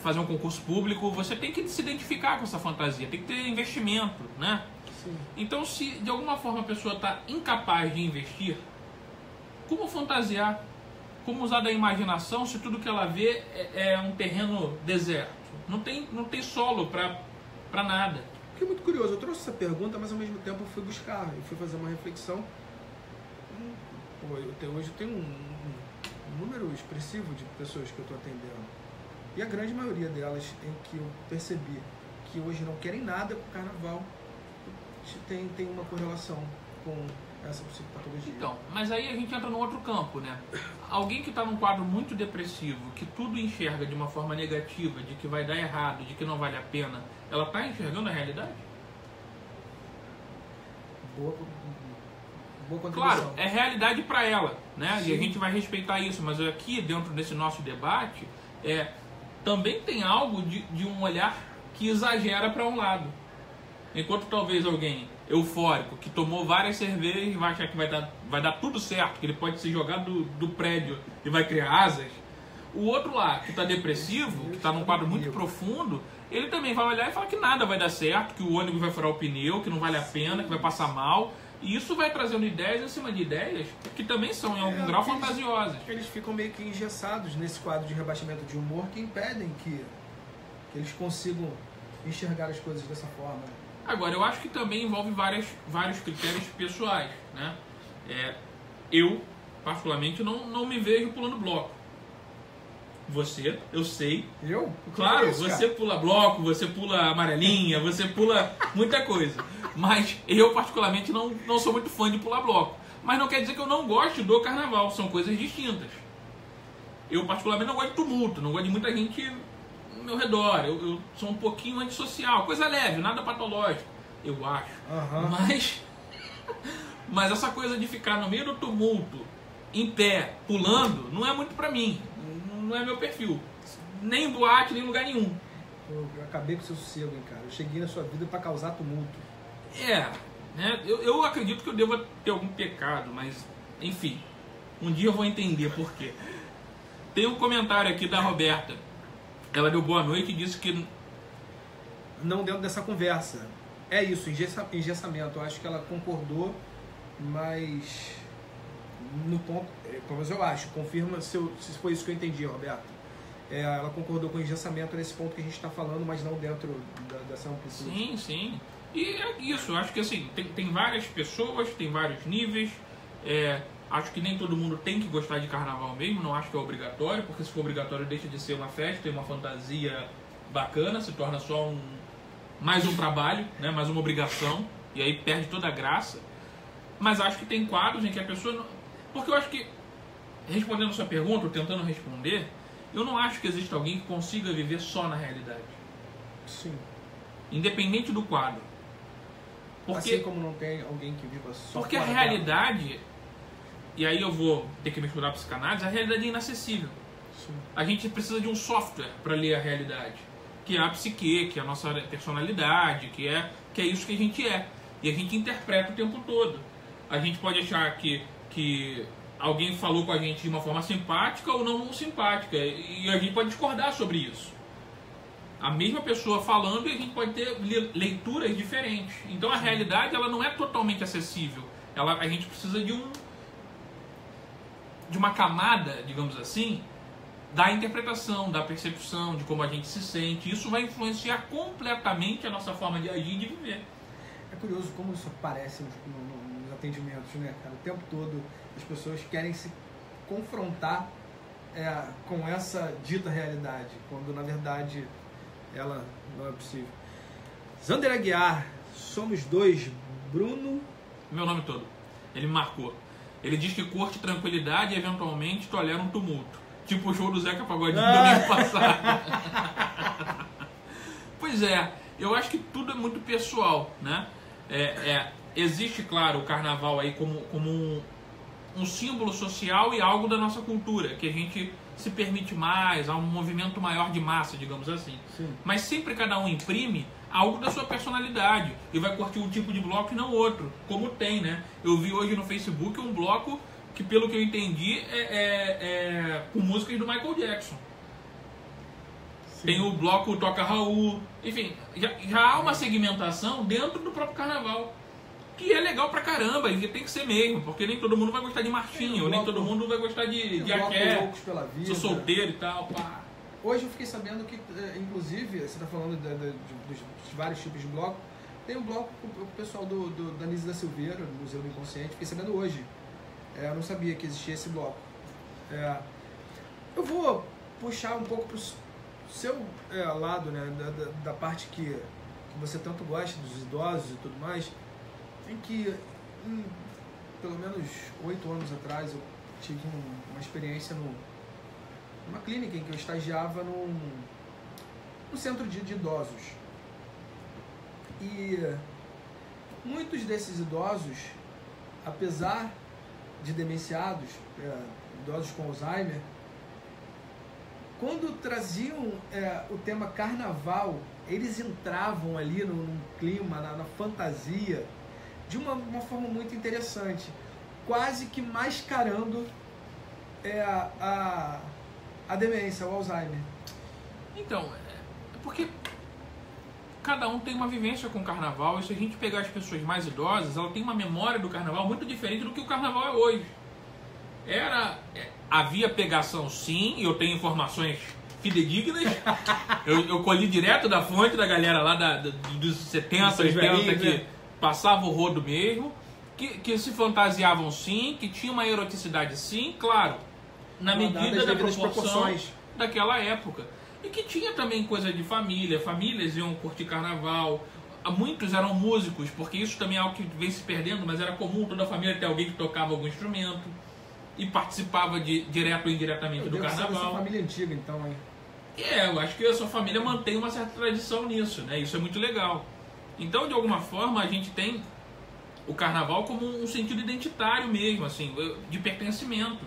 fazer um concurso público, você tem que se identificar com essa fantasia, tem que ter investimento, né? Sim. Então, se de alguma forma a pessoa está incapaz de investir, como fantasiar? Como usar da imaginação se tudo que ela vê é um terreno deserto? Não tem solo para nada. Fiquei muito curioso. Eu trouxe essa pergunta, mas ao mesmo tempo eu fui buscar, eu fui fazer uma reflexão. Hoje eu tenho um número expressivo de pessoas que eu estou atendendo. E a grande maioria delas em que eu percebi que hoje não querem nada com o carnaval tem uma correlação com essa psicopatologia. Então, mas aí a gente entra num outro campo, né? Alguém que está num quadro muito depressivo, que tudo enxerga de uma forma negativa, de que vai dar errado, de que não vale a pena, ela está enxergando a realidade? Boa contribuição. Claro, é realidade para ela, né? Sim. E a gente vai respeitar isso, mas aqui dentro desse nosso debate, também tem algo de um olhar que exagera para um lado. Enquanto talvez alguém eufórico, que tomou várias cervejas e vai achar que vai dar tudo certo, que ele pode se jogar do prédio e vai criar asas, o outro lá, que está depressivo, que está num quadro muito profundo, ele também vai olhar e falar que nada vai dar certo, que o ônibus vai furar o pneu, que não vale a pena, que vai passar mal. E isso vai trazendo ideias em cima de ideias que também são, em algum grau, fantasiosas. Eles ficam meio que engessados nesse quadro de rebaixamento de humor que impedem que eles consigam enxergar as coisas dessa forma. Agora, eu acho que também envolve vários critérios pessoais, né? Eu, particularmente, não me vejo pulando bloco. Você, eu sei. Eu? Claro, isso, você pula bloco, você pula amarelinha, você pula muita coisa. Mas eu, particularmente, não sou muito fã de pular bloco. Mas não quer dizer que eu não goste do carnaval, são coisas distintas. Eu, particularmente, não gosto de tumulto, não gosto de muita gente no meu redor. Eu sou um pouquinho antissocial, coisa leve, nada patológico, eu acho. Mas essa coisa de ficar no meio do tumulto, em pé, pulando, não é muito pra mim. Não é meu perfil. Nem em boate, nem em lugar nenhum. Eu acabei com o seu sossego, hein, cara. Eu cheguei na sua vida pra causar tumulto. Né? Eu acredito que eu devo ter algum pecado, mas, enfim. Um dia eu vou entender por quê. Tem um comentário aqui da Roberta. Ela deu boa noite e disse que... Não dentro dessa conversa. É isso, engessamento. Eu acho que ela concordou, mas... no ponto, pelo menos eu acho, confirma se foi isso que eu entendi, Roberto. Ela concordou com o engessamento nesse ponto que a gente está falando, mas não dentro dessa amplitude. Sim. E é isso, eu acho que assim, tem várias pessoas, tem vários níveis. Acho que nem todo mundo tem que gostar de carnaval mesmo, não acho que é obrigatório, porque se for obrigatório deixa de ser uma festa e uma fantasia bacana, se torna só mais um trabalho, né, mais uma obrigação, e aí perde toda a graça. Mas acho que tem quadros em que a pessoa... Não... Porque eu acho que, respondendo a sua pergunta, ou tentando responder, eu não acho que exista alguém que consiga viver só na realidade. Sim. Independente do quadro. Porque, assim como não tem alguém que viva só porque a realidade, e aí eu vou ter que me estudar psicanálise, a realidade é inacessível. Sim. A gente precisa de um software para ler a realidade, que é a psique, que é a nossa personalidade, que é isso que a gente é. E a gente interpreta o tempo todo. A gente pode achar que alguém falou com a gente de uma forma simpática ou não simpática, e a gente pode discordar sobre isso. A mesma pessoa falando e a gente pode ter leituras diferentes. Então a realidade ela não é totalmente acessível. A gente precisa de uma camada, digamos assim, da interpretação, da percepção, de como a gente se sente. Isso vai influenciar completamente a nossa forma de agir e de viver. É curioso como isso aparece nos atendimentos, né, cara? O tempo todo as pessoas querem se confrontar com essa dita realidade, quando na verdade ela não é possível. Zander Aguiar, somos dois, Bruno... Meu nome todo. Ele me marcou. Ele diz que curte tranquilidade e eventualmente tolera um tumulto. Tipo o show do Zeca Pagodinho do domingo passado. Pois é, eu acho que tudo é muito pessoal, né? Existe, claro, o carnaval aí como um símbolo social e algo da nossa cultura, que a gente se permite mais, há um movimento maior de massa, digamos assim. Sim. Mas sempre cada um imprime algo da sua personalidade e vai curtir um tipo de bloco e não outro, como tem, né? Eu vi hoje no Facebook um bloco que, pelo que eu entendi, com músicas do Michael Jackson. tem o bloco Toca Raul, enfim, já há uma segmentação dentro do próprio carnaval, que é legal pra caramba, e tem que ser mesmo, porque nem todo mundo vai gostar de marchinho, nem todo mundo vai gostar de axé, sou solteiro e tal, pá. Hoje eu fiquei sabendo que, inclusive, você está falando dos vários tipos de bloco, tem um bloco com o pessoal da Nise da Silveira, do Museu do Inconsciente, fiquei sabendo hoje. Eu não sabia que existia esse bloco. Eu vou puxar um pouco para o seu lado, né, da parte que você tanto gosta, dos idosos e tudo mais, em que, pelo menos 8 anos atrás, eu tive uma experiência numa clínica em que eu estagiava no centro de idosos. E muitos desses idosos, apesar de demenciados, idosos com Alzheimer, quando traziam o tema carnaval, eles entravam ali num clima, na fantasia, de uma forma muito interessante, quase que mascarando a demência, o Alzheimer. Então, porque cada um tem uma vivência com o carnaval, e se a gente pegar as pessoas mais idosas, ela tem uma memória do carnaval muito diferente do que o carnaval é hoje. Havia pegação sim, e eu tenho informações fidedignas, eu colhi direto da fonte da galera lá dos 70, 80, que passava o rodo mesmo, que se fantasiavam sim, que tinha uma eroticidade sim, claro, na medida da proporção daquela época. E que tinha também coisa de família, famílias iam curtir carnaval, muitos eram músicos, porque isso também é algo que vem se perdendo, mas era comum toda a família ter alguém que tocava algum instrumento e participava direto ou indiretamente do carnaval. Essa família antiga, então, hein? Eu acho que a sua família mantém uma certa tradição nisso, né? Isso é muito legal. Então, de alguma forma, a gente tem o carnaval como um sentido identitário mesmo, assim, de pertencimento.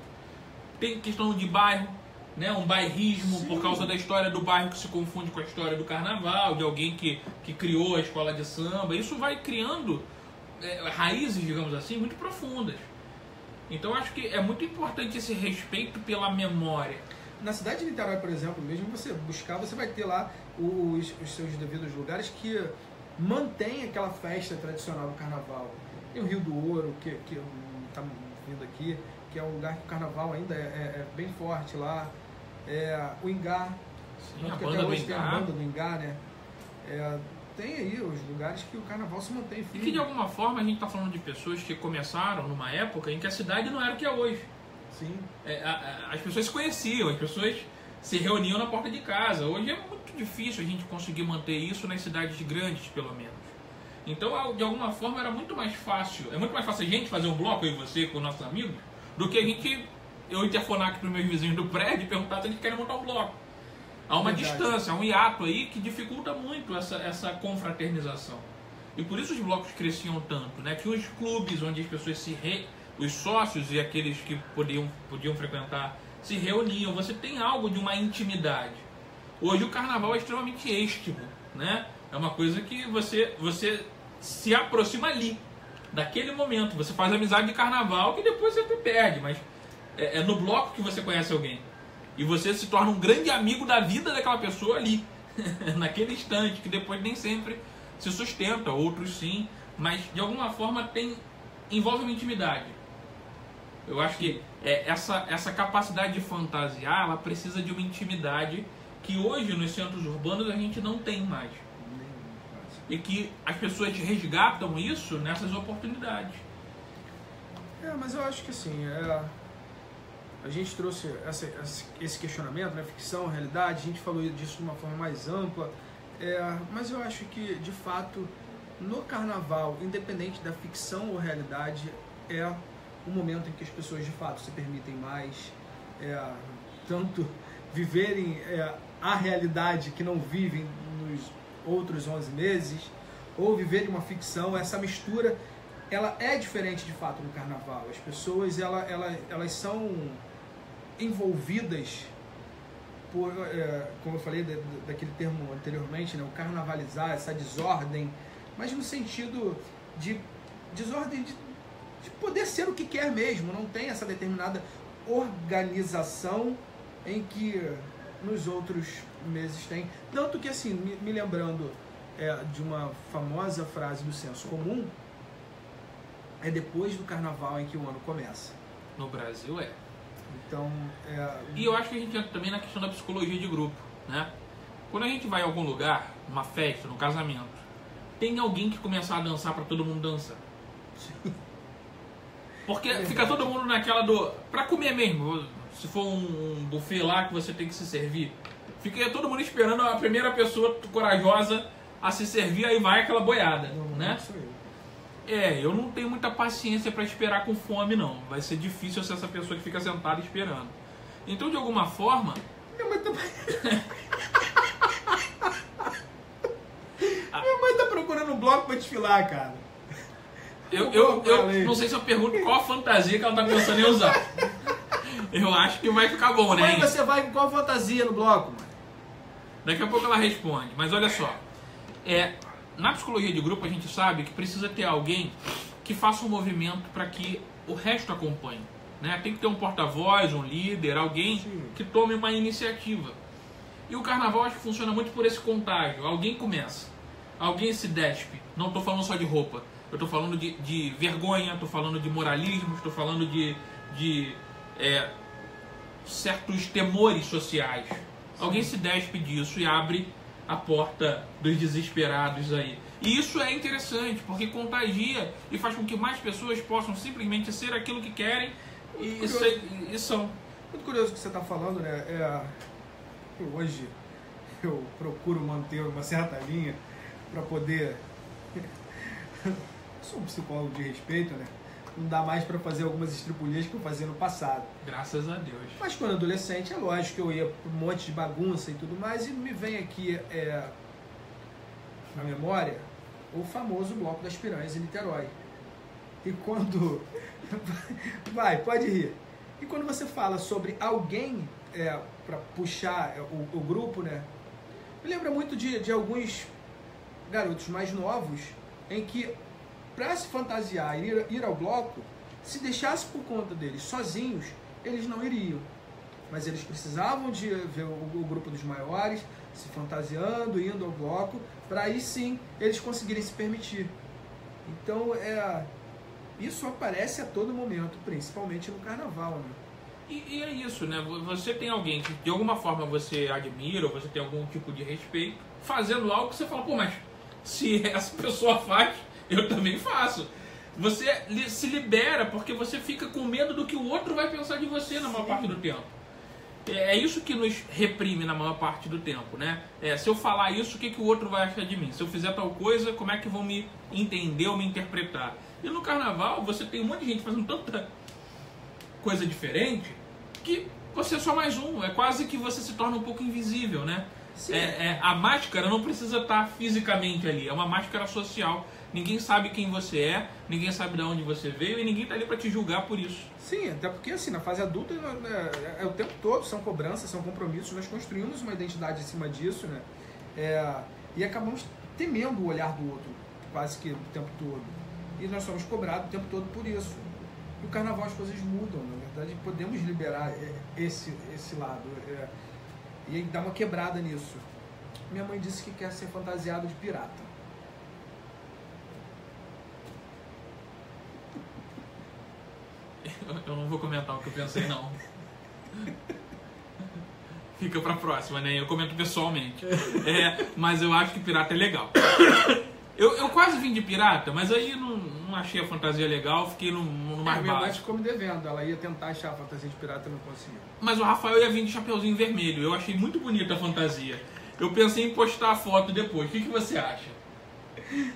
Tem questão de bairro, né? Um bairrismo. Sim. Por causa da história do bairro que se confunde com a história do carnaval, de alguém que criou a escola de samba. Isso vai criando raízes, digamos assim, muito profundas. Então, acho que é muito importante esse respeito pela memória. Na cidade de Niterói, por exemplo, mesmo você buscar, você vai ter lá os seus devidos lugares que mantém aquela festa tradicional do carnaval. Tem o Rio do Ouro, que está vindo aqui, que é um lugar que o carnaval ainda é bem forte lá. O Ingá, sim, que até hoje tem a banda do Ingá, né? Tem aí os lugares que o carnaval se mantém firme. E que de alguma forma a gente está falando de pessoas que começaram numa época em que a cidade não era o que é hoje. Sim. As pessoas se conheciam, as pessoas se reuniam na porta de casa. Hoje é muito difícil a gente conseguir manter isso nas cidades grandes, pelo menos. Então, de alguma forma, era muito mais fácil. É muito mais fácil a gente fazer um bloco, eu e você, com nossos amigos, do que eu interfonar aqui para os meus vizinhos do prédio e perguntar se eles querem montar um bloco. Há uma distância, há um hiato aí que dificulta muito essa confraternização. E por isso os blocos cresciam tanto, né? Tinha os clubes onde as pessoas os sócios e aqueles que podiam frequentar se reuniam. Você tem algo de uma intimidade. Hoje o carnaval é extremamente íntimo, né? É uma coisa que você se aproxima ali, daquele momento. Você faz amizade de carnaval que depois você perde, mas é no bloco que você conhece alguém. E você se torna um grande amigo da vida daquela pessoa ali, naquele instante, que depois nem sempre se sustenta, outros sim, mas de alguma forma envolve uma intimidade. Eu acho que essa capacidade de fantasiar, ela precisa de uma intimidade que hoje nos centros urbanos a gente não tem mais. E que as pessoas resgatam isso nessas oportunidades. Mas eu acho que assim, a gente trouxe esse questionamento, né? Ficção, realidade, a gente falou disso de uma forma mais ampla, mas eu acho que, de fato, no carnaval, independente da ficção ou realidade, é um momento em que as pessoas, de fato, se permitem mais, tanto viverem a realidade que não vivem nos outros 11 meses, ou viverem uma ficção. Essa mistura, ela é diferente, de fato, no carnaval. As pessoas, elas são envolvidas por, como eu falei daquele termo anteriormente, né, o carnavalizar, essa desordem, mas no sentido de desordem de poder ser o que quer mesmo. Não tem essa determinada organização em que nos outros meses tem. Tanto que, assim, me lembrando de uma famosa frase do senso comum, é depois do carnaval em que o ano começa. No Brasil é. Então, E eu acho que a gente entra também na questão da psicologia de grupo, né? Quando a gente vai a algum lugar, numa festa, num casamento, tem alguém que começar a dançar pra todo mundo dançar. Porque fica todo mundo naquela pra comer mesmo, se for um buffet lá que você tem que se servir, fica todo mundo esperando a primeira pessoa corajosa a se servir, aí vai aquela boiada, né? Eu não tenho muita paciência pra esperar com fome, não. Vai ser difícil ser essa pessoa que fica sentada esperando. Então, de alguma forma... Minha mãe tá procurando um bloco pra desfilar, cara. Eu não sei se eu pergunto qual a fantasia que ela tá pensando em usar. Eu acho que vai ficar bom, né? Mãe, você vai com qual fantasia no bloco, mano? Daqui a pouco ela responde. Mas olha só. Na psicologia de grupo a gente sabe que precisa ter alguém que faça um movimento para que o resto acompanhe, né? Tem que ter um porta-voz, um líder, alguém que tome uma iniciativa. E o carnaval acho que funciona muito por esse contágio. Alguém começa, alguém se despe. Não estou falando só de roupa, eu estou falando de vergonha, estou falando de moralismo, estou falando de certos temores sociais. Alguém se despe disso e abre a porta dos desesperados aí. E isso é interessante, porque contagia e faz com que mais pessoas possam simplesmente ser aquilo que querem e são. Muito curioso o que você está falando, né? Hoje eu procuro manter uma certa linha para poder... Sou um psicólogo de respeito, né? Não dá mais para fazer algumas estripulias que eu fazia no passado. Graças a Deus. Mas quando adolescente, é lógico que eu ia para um monte de bagunça e tudo mais, e me vem aqui na memória o famoso Bloco das Piranhas em Niterói. E quando... pode rir. E quando você fala sobre alguém para puxar o grupo, né? Me lembra muito de alguns garotos mais novos em que, para se fantasiar e ir ao bloco, se deixasse por conta deles sozinhos, eles não iriam. Mas eles precisavam de ver o grupo dos maiores se fantasiando, indo ao bloco, para aí sim eles conseguirem se permitir. Então isso aparece a todo momento, principalmente no carnaval, né? E é isso, né? Você tem alguém que de alguma forma você admira, ou você tem algum tipo de respeito, fazendo algo que você fala, pô, mas se essa pessoa faz, eu também faço. Você se libera porque você fica com medo do que o outro vai pensar de você na maior parte do tempo. É isso que nos reprime na maior parte do tempo, né? Se eu falar isso, o que o outro vai achar de mim? Se eu fizer tal coisa, como é que vão me entender ou me interpretar? E no carnaval, você tem um monte de gente fazendo tanta coisa diferente que você é só mais um. É quase que você se torna um pouco invisível, né? A máscara não precisa estar fisicamente ali, é uma máscara social. Ninguém sabe quem você é, ninguém sabe de onde você veio e ninguém está ali para te julgar por isso. Sim, até porque assim, na fase adulta é o tempo todo, são cobranças, são compromissos, nós construímos uma identidade em cima disso, né? E acabamos temendo o olhar do outro, quase que o tempo todo. E nós somos cobrados o tempo todo por isso. No carnaval as coisas mudam, na verdade podemos liberar esse lado e dar uma quebrada nisso. Minha mãe disse que quer ser fantasiado de pirata. Eu não vou comentar o que eu pensei, não. Fica pra próxima, né? Eu comento pessoalmente. Mas eu acho que pirata é legal. Eu quase vim de pirata, mas aí não achei a fantasia legal, fiquei no mais minha mãe básico. ficou me devendo, ela ia tentar achar a fantasia de pirata e não conseguiu. Mas o Rafael ia vir de chapeuzinho vermelho, eu achei muito bonita a fantasia. Eu pensei em postar a foto depois, o que você acha?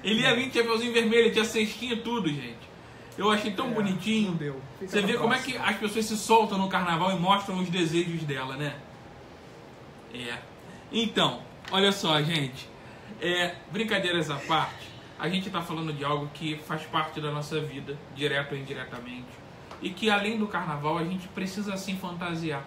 Ele ia vir de chapeuzinho vermelho, tinha cestinha e tudo, gente. Eu achei tão bonitinho. Não deu. Você vê como é que as pessoas se soltam no carnaval e mostram os desejos dela, né? Então, olha só, gente. Brincadeiras à parte, a gente está falando de algo que faz parte da nossa vida, direto ou indiretamente. E que além do carnaval, a gente precisa sim fantasiar.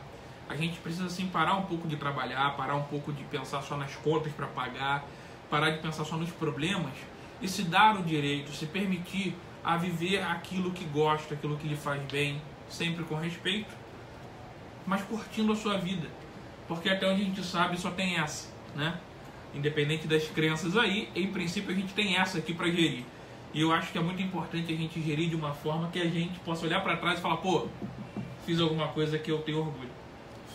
A gente precisa sim parar um pouco de trabalhar, parar um pouco de pensar só nas contas para pagar, parar de pensar só nos problemas e se dar o direito, se permitir a viver aquilo que gosta, aquilo que lhe faz bem, sempre com respeito, mas curtindo a sua vida. porque até onde a gente sabe só tem essa, né? Independente das crenças aí, em princípio a gente tem essa aqui para gerir. E eu acho que é muito importante a gente gerir de uma forma que a gente possa olhar para trás e falar, pô, fiz alguma coisa que eu tenho orgulho.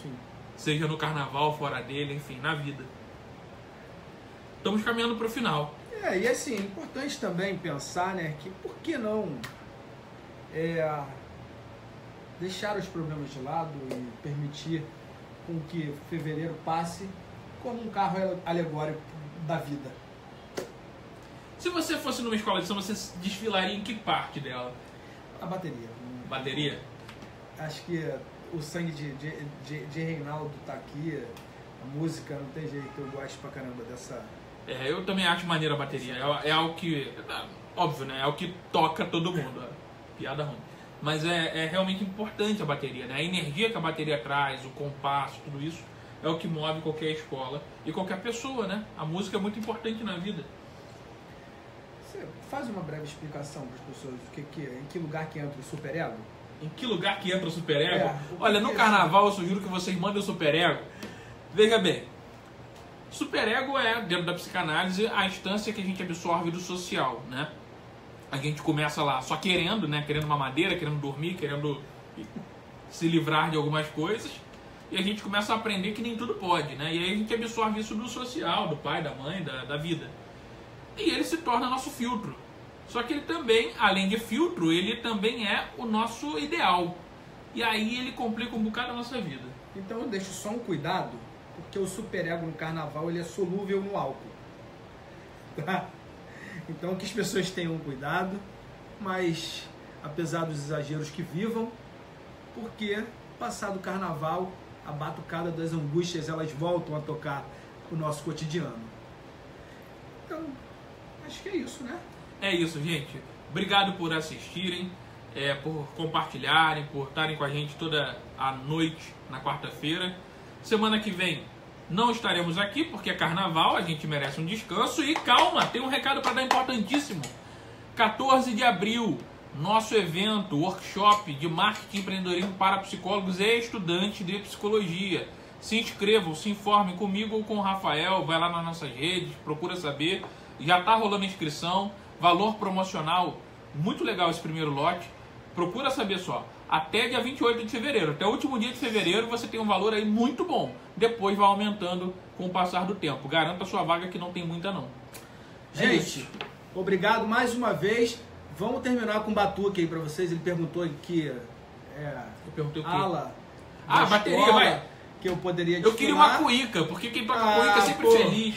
Sim. Seja no carnaval, fora dele, enfim, na vida. Estamos caminhando para o final. E assim, é importante também pensar, né, que por que não deixar os problemas de lado e permitir com que fevereiro passe como um carro alegórico da vida. Se você fosse numa escola de samba, você desfilaria em que parte dela? A bateria. Bateria? Acho que o sangue de Reinaldo tá aqui, a música, não tem jeito, eu gosto pra caramba dessa... Eu também acho maneira a bateria, é algo que, óbvio, né, é o que toca todo mundo, piada ruim. Mas é realmente importante a bateria, né, a energia que a bateria traz, o compasso, tudo isso, é o que move qualquer escola e qualquer pessoa, né, a música é muito importante na vida. Você faz uma breve explicação para as pessoas em que lugar que entra o superego? Em que lugar que entra o superego? Olha, no carnaval eu sugiro que vocês mandem o superego. Veja bem, superego é, dentro da psicanálise, a instância que a gente absorve do social, né? A gente começa lá só querendo, né? Querendo uma madeira, querendo dormir, querendo se livrar de algumas coisas. E a gente começa a aprender que nem tudo pode, né? E aí a gente absorve isso do social, do pai, da mãe, da vida. E ele se torna nosso filtro. Só que ele também, além de filtro, ele também é o nosso ideal. E aí ele complica um bocado a nossa vida. Então eu deixo só um cuidado, porque o superego no carnaval ele é solúvel no álcool. Tá? Então que as pessoas tenham cuidado, mas apesar dos exageros que vivam, porque passado o carnaval, a batucada das angústias, elas voltam a tocar o nosso cotidiano. Então, acho que é isso, né? É isso, gente. Obrigado por assistirem, por compartilharem, por estarem com a gente toda a noite na quarta-feira. Semana que vem não estaremos aqui porque é carnaval, a gente merece um descanso. E calma, tem um recado para dar importantíssimo. 14 de abril, nosso evento, workshop de marketing e empreendedorismo para psicólogos e estudantes de psicologia. Se inscrevam, se informem comigo ou com o Rafael, vai lá nas nossas redes, procura saber. Já está rolando inscrição, valor promocional, muito legal esse primeiro lote. Procura saber só, até dia 28 de fevereiro, até o último dia de fevereiro você tem um valor aí muito bom. Depois vai aumentando com o passar do tempo. Garanta a sua vaga que não tem muita não. Gente, obrigado mais uma vez. Vamos terminar com o Batuque aí pra vocês. Ele perguntou aqui, Eu perguntei o quê? ala Ah, da bateria, escola vai. que eu poderia Eu queria uma cuíca, porque quem toca cuíca é sempre pô. feliz.